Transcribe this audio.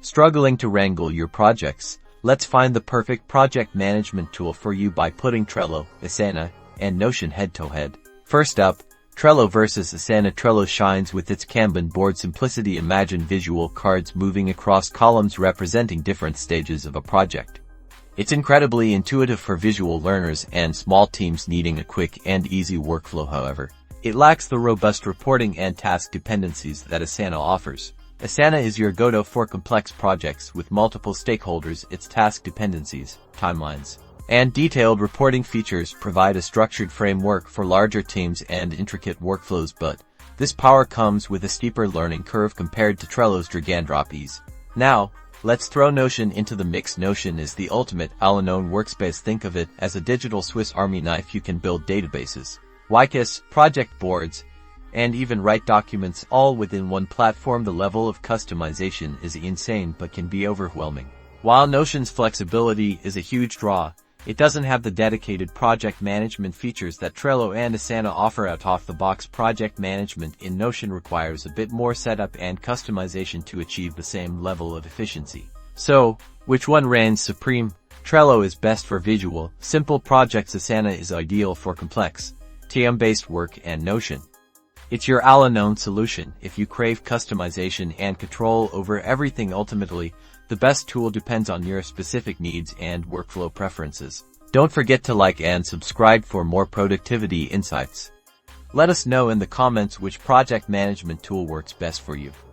Struggling to wrangle your projects? Let's find the perfect project management tool for you by putting Trello, Asana, and Notion head-to-head. First up, Trello versus Asana. Trello shines with its Kanban board simplicity. Imagine visual cards moving across columns representing different stages of a project. It's incredibly intuitive for visual learners and small teams needing a quick and easy workflow. However, it lacks the robust reporting and task dependencies that Asana offers. Asana is your go-to for complex projects with multiple stakeholders. Its task dependencies, timelines, and detailed reporting features provide a structured framework for larger teams and intricate workflows, but this power comes with a steeper learning curve compared to Trello's drag-and-drop ease. Now, let's throw Notion into the mix. Notion is the ultimate all-in-one workspace. Think of it as a digital Swiss Army knife. You can build databases, wikis, project boards, and even write documents all within one platform. The level of customization is insane but can be overwhelming. While Notion's flexibility is a huge draw, it doesn't have the dedicated project management features that Trello and Asana offer. Out of the box, project management in Notion requires a bit more setup and customization to achieve the same level of efficiency. So, which one reigns supreme? Trello is best for visual, simple projects. Asana is ideal for complex, team-based work, and Notion, it's your all-in-one solution if you crave customization and control over everything. Ultimately, the best tool depends on your specific needs and workflow preferences. Don't forget to like and subscribe for more productivity insights. Let us know in the comments which project management tool works best for you.